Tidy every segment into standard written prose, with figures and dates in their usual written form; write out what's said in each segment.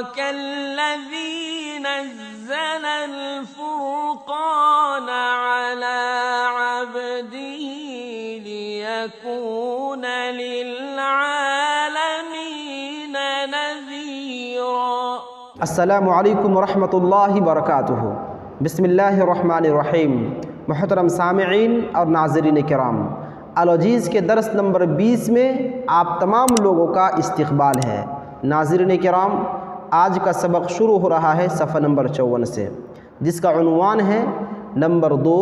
تبارك الذي نزل الفرقان على عبده ليكون للعالمين نذيرا۔ السلام علیکم ورحمۃ اللہ وبرکاتہ۔ بسم اللہ الرحمن الرحیم۔ محترم سامعین اور ناظرین کرام، الوجیز کے درس نمبر 20 میں آپ تمام لوگوں کا استقبال ہے۔ ناظرین کرام، آج کا سبق شروع ہو رہا ہے صفحہ نمبر 54 سے، جس کا عنوان ہے نمبر 2،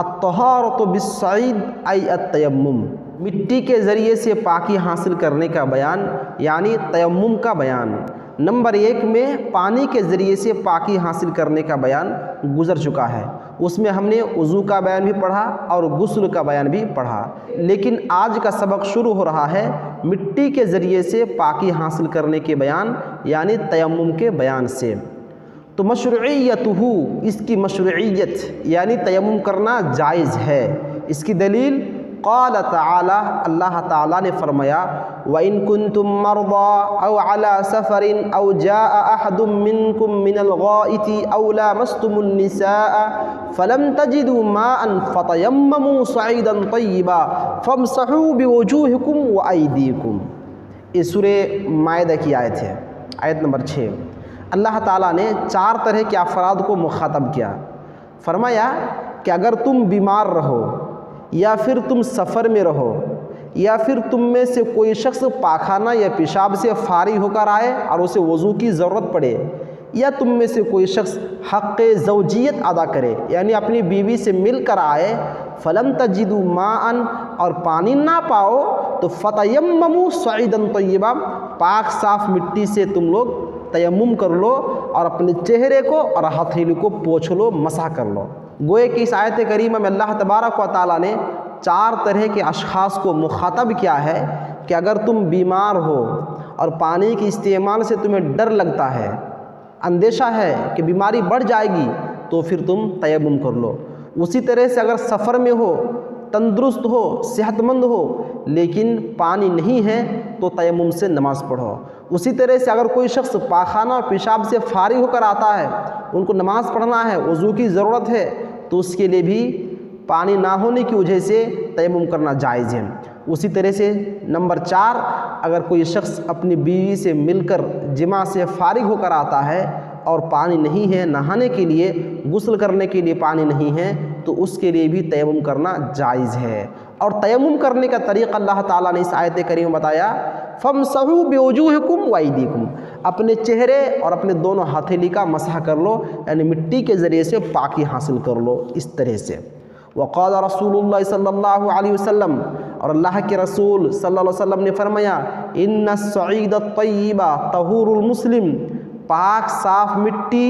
الطہارۃ بالصعید ای التیمم، مٹی کے ذریعے سے پاکی حاصل کرنے کا بیان، یعنی تیمم کا بیان۔ نمبر 1 میں پانی کے ذریعے سے پاکی حاصل کرنے کا بیان گزر چکا ہے، اس میں ہم نے وضو کا بیان بھی پڑھا اور غسل کا بیان بھی پڑھا، لیکن آج کا سبق شروع ہو رہا ہے مٹی کے ذریعے سے پاکی حاصل کرنے کے بیان، یعنی تیمم کے بیان سے۔ تو مشروعیتہ، اس کی مشروعیت یعنی تیمم کرنا جائز ہے۔ اس کی دلیل قال تعالی، اللہ تعالیٰ نے فرمایا وَإِن كُنتُم مَّرْضَىٰ أَوْ عَلَىٰ سَفَرٍ أَوْ جَاءَ أَحَدٌ مِّنكُم مِّنَ الْغَائِطِ أَوْ لَامَسْتُمُ النِّسَاءَ فَلَمْ تَجِدُوا مَاءً فَتَيَمَّمُوا صَعِيدًا طَيِّبًا فَامْسَحُوا بِوُجُوهِكُمْ وَأَيْدِيكُمْ۔ یہ سورہ مائدہ کی آیت ہے، آیت نمبر 6۔ اللہ تعالیٰ نے 4 طرح کے افراد کو مخاطب کیا۔ فرمایا کہ اگر تم بیمار رہو، یا پھر تم سفر میں رہو، یا پھر تم میں سے کوئی شخص پاخانہ یا پیشاب سے فارغ ہو کر آئے اور اسے وضو کی ضرورت پڑے، یا تم میں سے کوئی شخص حق زوجیت ادا کرے یعنی اپنی بیوی سے مل کر آئے، فلم تجدوا ماء، اور پانی نہ پاؤ تو فتیمموا صعیدا طیبا، پاک صاف مٹی سے تم لوگ تیمم کر لو اور اپنے چہرے کو اور ہتھیلی کو پوچھ لو، مسح کر لو۔ گوئے کہ اس آیت کریمہ میں اللہ تبارک و تعالیٰ نے 4 طرح کے اشخاص کو مخاطب کیا ہے کہ اگر تم بیمار ہو اور پانی کے استعمال سے تمہیں ڈر لگتا ہے، اندیشہ ہے کہ بیماری بڑھ جائے گی، تو پھر تم تیمم کر لو۔ اسی طرح سے اگر سفر میں ہو، تندرست ہو، صحت مند ہو، لیکن پانی نہیں ہے تو تیمم سے نماز پڑھو۔ اسی طرح سے اگر کوئی شخص پاخانہ اور پیشاب سے فارغ ہو کر آتا ہے، ان کو نماز پڑھنا ہے، وضو کی ضرورت ہے، تو اس کے لیے بھی پانی نہ ہونے کی وجہ سے تیمم کرنا جائز ہے۔ اسی طرح سے نمبر 4، اگر کوئی شخص اپنی بیوی سے مل کر جماع سے فارغ ہو کر آتا ہے اور پانی نہیں ہے نہانے کے لیے، غسل کرنے کے لیے پانی نہیں ہے، تو اس کے لیے بھی تیمم کرنا جائز ہے۔ اور تیمم کرنے کا طریقہ اللہ تعالیٰ نے اس آیت کریمہ میں بتایا، فَامْسَحُوا بِوُجُوهِكُمْ وَأَيْدِيكُمْ، اپنے چہرے اور اپنے دونوں ہتھیلی کا مسح کر لو، یعنی مٹی کے ذریعے سے پاکی حاصل کر لو اس طرح سے۔ وقال رسول اللہ صلی اللہ علیہ وسلم، اور اللہ کے رسول صلی اللہ علیہ وسلم نے فرمایا، ان الصعید الطیب طہور المسلم، پاک صاف مٹی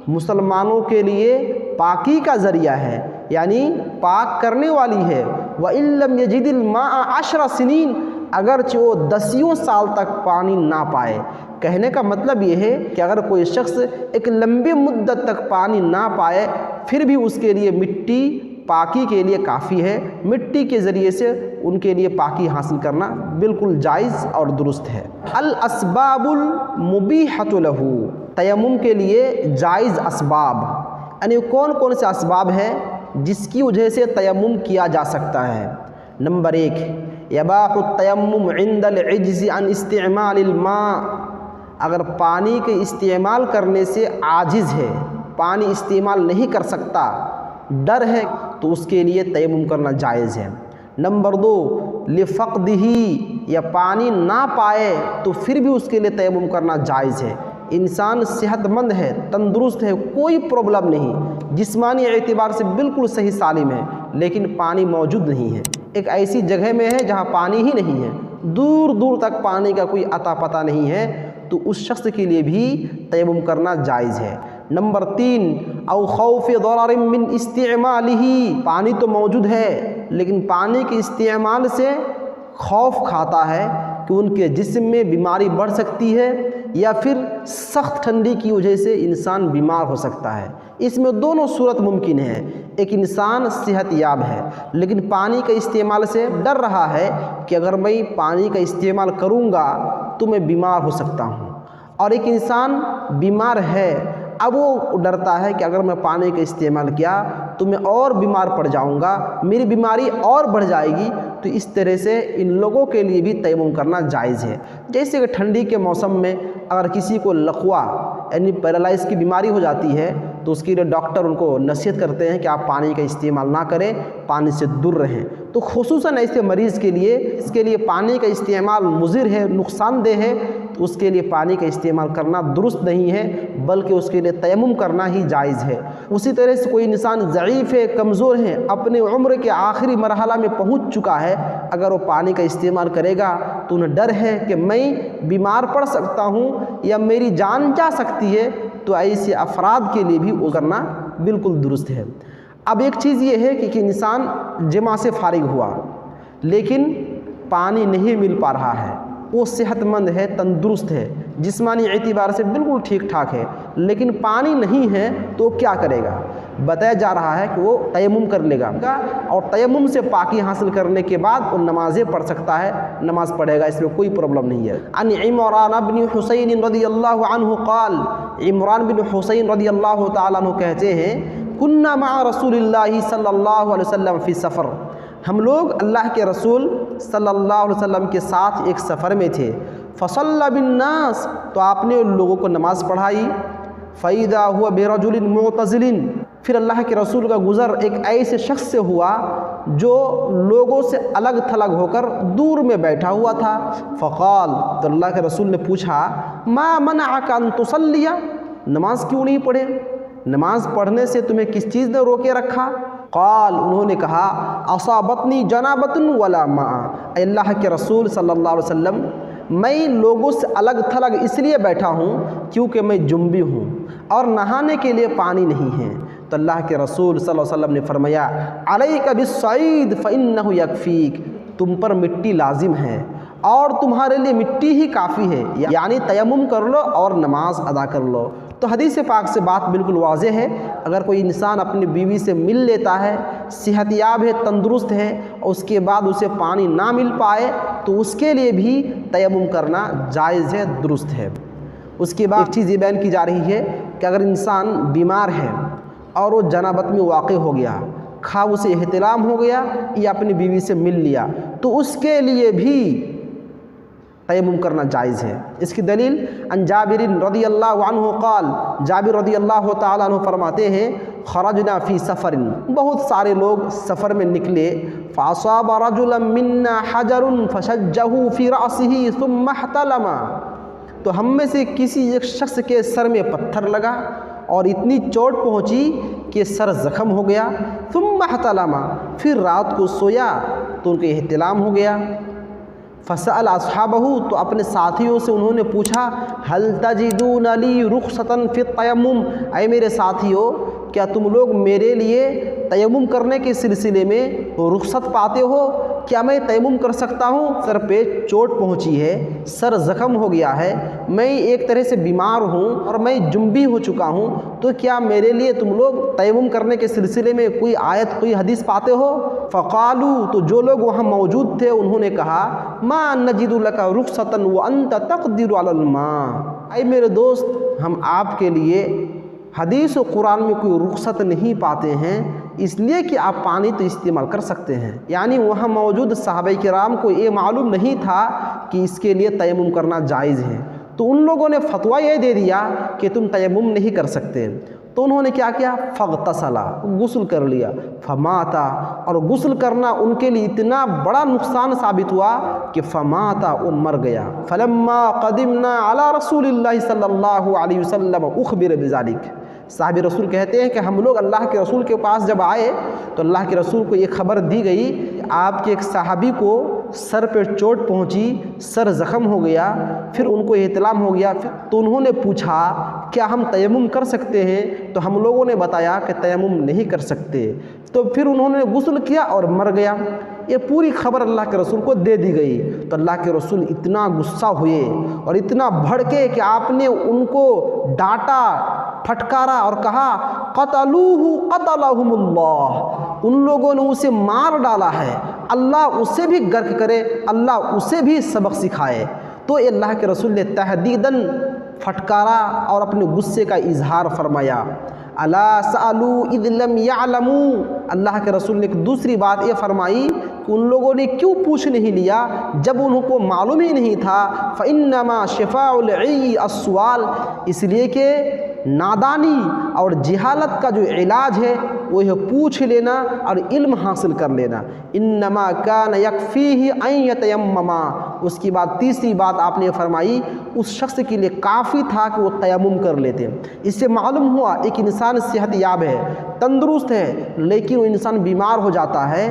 مسلمانوں کے لیے پاکی کا ذریعہ ہے، یعنی پاک کرنے والی ہے۔ وَإِن لَّمْ يَجِدِ الْمَاءَ 10 سنین، اگرچہ وہ 10 سال تک پانی نہ پائے۔ کہنے کا مطلب یہ ہے کہ اگر کوئی شخص ایک لمبی مدت تک پانی نہ پائے، پھر بھی اس کے لیے مٹی پاکی کے لیے کافی ہے، مٹی کے ذریعے سے ان کے لیے پاکی حاصل کرنا بالکل جائز اور درست ہے۔ الاسباب المبیحۃ لہ، تیمم کے لیے جائز اسباب، یعنی کون کون سے اسباب ہیں جس کی وجہ سے تیمم کیا جا سکتا ہے۔ نمبر 1، یباح التیمم عند العجز عن استعمال الماء، اگر پانی کے استعمال کرنے سے عاجز ہے، پانی استعمال نہیں کر سکتا، ڈر ہے، تو اس کے لیے تیمم کرنا جائز ہے۔ نمبر 2، لفقدہ، یا پانی نہ پائے تو پھر بھی اس کے لیے تیمم کرنا جائز ہے۔ انسان صحت مند ہے، تندرست ہے، کوئی پرابلم نہیں، جسمانی اعتبار سے بالکل صحیح سالم ہے، لیکن پانی موجود نہیں ہے، ایک ایسی جگہ میں ہے جہاں پانی ہی نہیں ہے، دور دور تک پانی کا کوئی عطا پتہ نہیں ہے، تو اس شخص کے لیے بھی تیمم کرنا جائز ہے۔ نمبر 3، او خوف ضرر من استعمالہ، پانی تو موجود ہے لیکن پانی کے استعمال سے خوف کھاتا ہے کہ ان کے جسم میں بیماری بڑھ سکتی ہے، یا پھر سخت ٹھنڈی کی وجہ سے انسان بیمار ہو سکتا ہے۔ اس میں دونوں صورت ممکن ہے، ایک انسان صحت یاب ہے لیکن پانی کے استعمال سے ڈر رہا ہے کہ اگر میں پانی کا استعمال کروں گا تو میں بیمار ہو سکتا ہوں، اور ایک انسان بیمار ہے، اب وہ ڈرتا ہے کہ اگر میں پانی کا استعمال کیا تو میں اور بیمار پڑ جاؤں گا، میری بیماری اور بڑھ جائے گی، تو اس طرح سے ان لوگوں کے لیے بھی تیمم کرنا جائز ہے۔ جیسے کہ ٹھنڈی کے موسم میں اگر کسی کو لقوا یعنی پیرالائز کی بیماری ہو جاتی ہے تو اس کے لیے ڈاکٹر ان کو نصیحت کرتے ہیں کہ آپ پانی کا استعمال نہ کریں، پانی سے دور رہیں۔ تو خصوصاً ایسے مریض کے لیے اس کے لیے پانی کا استعمال مضر ہے، نقصان دہ ہے، تو اس کے لیے پانی کا استعمال کرنا درست نہیں ہے، بلکہ اس کے لیے تیمم کرنا ہی جائز ہے۔ اسی طرح سے کوئی انسان ضعیف ہے، کمزور ہے، اپنے عمر کے آخری مرحلہ میں پہنچ چکا ہے، اگر وہ پانی کا استعمال کرے گا تو انہیں ڈر ہے کہ میں بیمار پڑ سکتا ہوں یا میری جان جا سکتی ہے، تو ایسے افراد کے لیے بھی وہ کرنا بالکل درست ہے۔ اب ایک چیز یہ ہے کہ انسان جماع سے فارغ ہوا لیکن پانی نہیں مل پا رہا ہے، وہ صحت مند ہے، تندرست ہے، جسمانی اعتبار سے بالکل ٹھیک ٹھاک ہے، لیکن پانی نہیں ہے تو کیا کرے گا؟ بتایا جا رہا ہے کہ وہ تیمم کر لے گا، اور تیمم سے پاکی حاصل کرنے کے بعد وہ نمازیں پڑھ سکتا ہے، نماز پڑھے گا، اس میں کوئی پرابلم نہیں ہے۔ عن عمران بن حسین رضی اللہ عنہ قال، عمران بن حسین رضی اللہ تعالیٰ عنہ کہتے ہیں، کننا مع رسول اللہ صلی اللہ علیہ وسلم فی سفر، ہم لوگ اللہ کے رسول صلی اللہ علیہ وسلم کے ساتھ ایک سفر میں تھے، فصلی بالناس، تو آپ نے لوگوں کو نماز پڑھائی، فَإِذَا هُوَ بِرَجُلٍ مُعْتَزِلٍ، پھر اللہ کے رسول کا گزر ایک ایسے شخص سے ہوا جو لوگوں سے الگ تھلگ ہو کر دور میں بیٹھا ہوا تھا، فقال، تو اللہ کے رسول نے پوچھا، ما منعک ان تصلی، نماز کیوں نہیں پڑھے؟ نماز پڑھنے سے تمہیں کس چیز نے روکے رکھا؟ قال، انہوں نے کہا، اصابتنی جنابۃ ولا ماء، اے اللہ کے رسول صلی اللہ علیہ وسلم، میں لوگوں سے الگ تھلگ اس لیے بیٹھا ہوں کیونکہ میں جنبی ہوں اور نہانے کے لیے پانی نہیں ہے۔ تو اللہ کے رسول صلی اللہ علیہ وسلم نے فرمایا، علیک بالصعید فإنہ یکفیک، تم پر مٹی لازم ہے اور تمہارے لیے مٹی ہی کافی ہے، یعنی تیمم کر لو اور نماز ادا کر لو۔ تو حدیث پاک سے بات بالکل واضح ہے، اگر کوئی انسان اپنی بیوی سے مل لیتا ہے، صحت یاب ہے، تندرست ہے، اور اس کے بعد اسے پانی نہ مل پائے تو اس کے لیے بھی تیمم کرنا جائز ہے، درست ہے۔ اس کے بعد ایک چیز یہ بیان کی جا رہی ہے کہ اگر انسان بیمار ہے اور وہ جنابت میں واقع ہو گیا، خواہ اسے احتلام ہو گیا یا اپنی بیوی سے مل لیا، تو اس کے لیے بھی تیمم کرنا جائز ہے۔ اس کی دلیل عن جابر رضی اللہ عنہ قال، جابر رضی اللہ تعالیٰ عنہ فرماتے ہیں، خرجنا فی سفر، بہت سارے لوگ سفر میں نکلے، فاصاب رجلا منا حجر فشجہ فی رأسہ ثم احتلم، تو ہم میں سے کسی ایک شخص کے سر میں پتھر لگا اور اتنی چوٹ پہنچی کہ سر زخم ہو گیا، ثم احتلم، پھر رات کو سویا تو ان کے احتلام ہو گیا، فسأل اصحابہ، تو اپنے ساتھیوں سے انہوں نے پوچھا، هل تجدون لی رخصۃ فی التیمم، اے میرے ساتھیوں، کیا تم لوگ میرے لیے تیمم کرنے کے سلسلے میں رخصت پاتے ہو؟ کیا میں تیمم کر سکتا ہوں؟ سر پہ چوٹ پہنچی ہے، سر زخم ہو گیا ہے، میں ایک طرح سے بیمار ہوں اور میں جنبی ہو چکا ہوں، تو کیا میرے لیے تم لوگ تیمم کرنے کے سلسلے میں کوئی آیت، کوئی حدیث پاتے ہو؟ فقالو، تو جو لوگ وہاں موجود تھے انہوں نے کہا، ما نجد لک رخصۃ وانت تقدر علی الماء، اے میرے دوست، ہم آپ کے لیے حدیث و قرآن میں کوئی رخصت نہیں پاتے ہیں، اس لیے کہ آپ پانی تو استعمال کر سکتے ہیں۔ یعنی وہاں موجود صحابہ کرام کو یہ معلوم نہیں تھا کہ اس کے لیے تیمم کرنا جائز ہے، تو ان لوگوں نے فتویٰ یہ دے دیا کہ تم تیمم نہیں کر سکتے، تو انہوں نے کیا کیا؟ فاغتسل، غسل کر لیا، فماتا، اور غسل کرنا ان کے لیے اتنا بڑا نقصان ثابت ہوا کہ فماتا، وہ مر گیا۔ فلما قدمنا علی رسول اللہ صلی اللہ علیہ وسلم اخبر بذلک، صحابی رسول کہتے ہیں کہ ہم لوگ اللہ کے رسول کے پاس جب آئے تو اللہ کے رسول کو یہ خبر دی گئی کہ آپ کے ایک صحابی کو سر پہ چوٹ پہنچی، سر زخم ہو گیا، پھر ان کو احتلام ہو گیا، تو انہوں نے پوچھا کیا ہم تیمم کر سکتے ہیں؟ تو ہم لوگوں نے بتایا کہ تیمم نہیں کر سکتے، تو پھر انہوں نے غسل کیا اور مر گیا۔ یہ پوری خبر اللہ کے رسول کو دے دی گئی، تو اللہ کے رسول اتنا غصہ ہوئے اور اتنا بھڑکے کہ آپ نے ان کو ڈانٹا، پھٹکارا اور کہا، قتلوہ قتلہم اللہ، ان لوگوں نے اسے مار ڈالا ہے، اللہ اسے بھی غرق کرے، اللہ اسے بھی سبق سکھائے۔ تو اللہ کے رسول نے تحدیداً پھٹکارا اور اپنے غصے کا اظہار فرمایا۔ الا سألوا اذ لم يعلموا، اللہ کے رسول نے ایک دوسری بات یہ فرمائی کہ ان لوگوں نے کیوں پوچھ نہیں لیا جب ان کو معلوم ہی نہیں تھا۔ فإنما شفاء العی السؤال، اس لیے کہ نادانی اور جہالت کا جو علاج ہے وہ ہے پوچھ لینا اور علم حاصل کر لینا۔ انما کان یکفیہ ان یتیمما، اس کی بعد تیسری بات آپ نے فرمائی اس شخص کے لیے کافی تھا کہ وہ تیمم کر لیتے۔ اس سے معلوم ہوا ایک انسان صحت یاب ہے، تندرست ہے، لیکن وہ انسان بیمار ہو جاتا ہے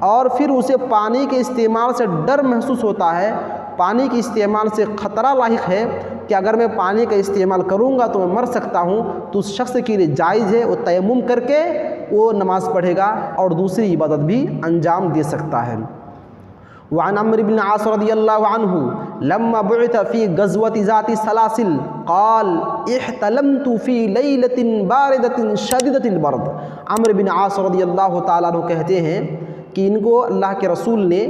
اور پھر اسے پانی کے استعمال سے ڈر محسوس ہوتا ہے، پانی کے استعمال سے خطرہ لاحق ہے کہ اگر میں پانی کا استعمال کروں گا تو میں مر سکتا ہوں، تو اس شخص کے لیے جائز ہے وہ تیمم کر کے وہ نماز پڑھے گا اور دوسری عبادت بھی انجام دے سکتا ہے۔ وعن عمرو بن العاص رضی اللہ عنہ لما بعث فی غزوة ذات السلاسل قال احتلمت فی لیلۃ باردۃ شدیدۃ البرد۔ عمرو بن العاص رضی اللہ تعالیٰ عنہ کہتے ہیں کہ ان کو اللہ کے رسول نے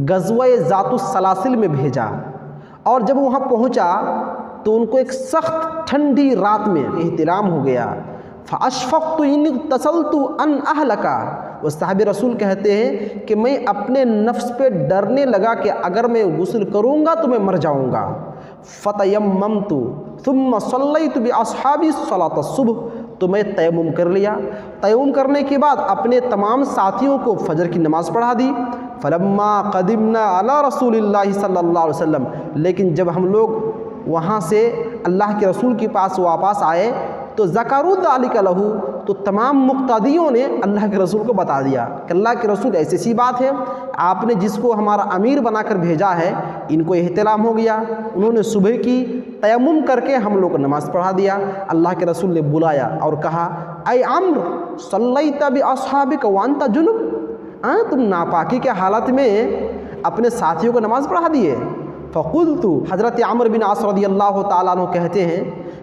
غزوہ ذات السلاسل میں بھیجا، اور جب وہاں پہنچا تو ان کو ایک سخت ٹھنڈی رات میں احتلام ہو گیا۔ فاشفقت ان اغتسلت ان اہلک، وہ صحابی رسول کہتے ہیں کہ میں اپنے نفس پہ ڈرنے لگا کہ اگر میں غسل کروں گا تو میں مر جاؤں گا۔ فتیممت ثم صلیت باصحابی صلاۃ الصبح، تو میں تیمم کر لیا، تیمم کرنے کے بعد اپنے تمام ساتھیوں کو فجر کی نماز پڑھا دی۔ فلما قدمنا علی رسول اللہ صلی اللہ علیہ وسلم، لیکن جب ہم لوگ وہاں سے اللہ کے رسول کے پاس واپس آئے تو ذکروا ذلک لہ، تو تمام مقتدیوں نے اللہ کے رسول کو بتا دیا کہ اللہ کے رسول ایسی سی بات ہے، آپ نے جس کو ہمارا امیر بنا کر بھیجا ہے ان کو احتلام ہو گیا، انہوں نے صبح کی تیمم کر کے ہم لوگ کو نماز پڑھا دیا۔ اللہ کے رسول نے بلایا اور کہا اے عمرو صلیت باصحابک وانت جنب، تم ناپاکی کے حالت میں اپنے ساتھیوں کو نماز پڑھا دیے۔ فقلت، حضرت عمرو بن العاص رضی اللہ تعالیٰ عنہ کہتے ہیں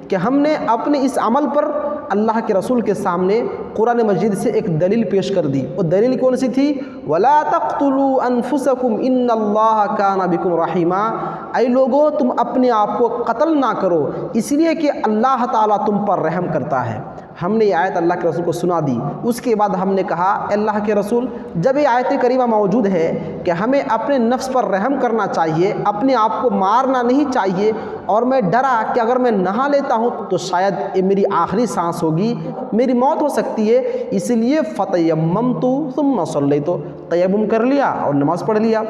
کہ ہم نے اپنے اس عمل پر اللہ کے رسول کے سامنے قرآن مجید سے ایک دلیل پیش کر دی۔ وہ دلیل کون سی تھی؟ وَلَا تَقْتُلُوا أَنفُسَكُمْ إِنَّ اللَّهَ كَانَ بِكُمْ رَحِيمًا، اے لوگو تم اپنے آپ کو قتل نہ کرو اس لیے کہ اللہ تعالیٰ تم پر رحم کرتا ہے۔ ہم نے یہ آیت اللہ کے رسول کو سنا دی، اس کے بعد ہم نے کہا اے اللہ کے رسول، جب یہ آیت کریمہ موجود ہے کہ ہمیں اپنے نفس پر رحم کرنا چاہیے، اپنے آپ کو مارنا نہیں چاہیے، اور میں ڈرا کہ اگر میں نہا لیتا ہوں تو شاید یہ میری آخری سانس ہوگی، میری موت ہو سکتی ہے، اس لیے فتیممت ثم صلیت، تیمم کر لیا اور نماز پڑھ لیا۔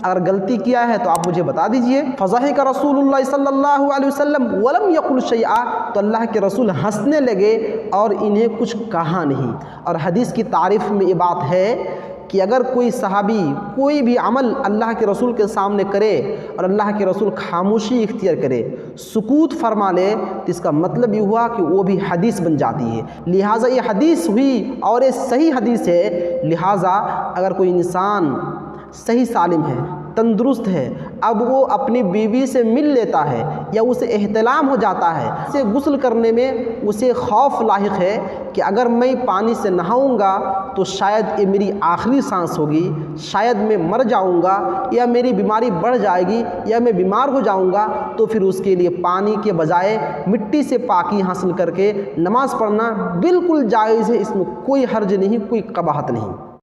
اگر غلطی کیا ہے تو آپ مجھے بتا دیجئے۔ فضحک رسول اللہ صلی اللہ علیہ وسلم ولم یقل شیئا، تو اللہ کے رسول ہنسنے لگے اور انہیں کچھ کہا نہیں۔ اور حدیث کی تعریف میں یہ بات ہے کہ اگر کوئی صحابی کوئی بھی عمل اللہ کے رسول کے سامنے کرے اور اللہ کے رسول خاموشی اختیار کرے، سکوت فرما لے، تو اس کا مطلب یہ ہوا کہ وہ بھی حدیث بن جاتی ہے، لہٰذا یہ حدیث ہوئی اور یہ صحیح حدیث ہے۔ لہٰذا اگر کوئی انسان صحیح سالم ہے، تندرست ہے، اب وہ اپنی بیوی سے مل لیتا ہے یا اسے احتلام ہو جاتا ہے، اسے غسل کرنے میں اسے خوف لاحق ہے کہ اگر میں پانی سے نہاؤں گا تو شاید یہ میری آخری سانس ہوگی، شاید میں مر جاؤں گا یا میری بیماری بڑھ جائے گی یا میں بیمار ہو جاؤں گا، تو پھر اس کے لیے پانی کے بجائے مٹی سے پاکی حاصل کر کے نماز پڑھنا بالکل جائز ہے، اس میں کوئی حرج نہیں، کوئی قباحت نہیں۔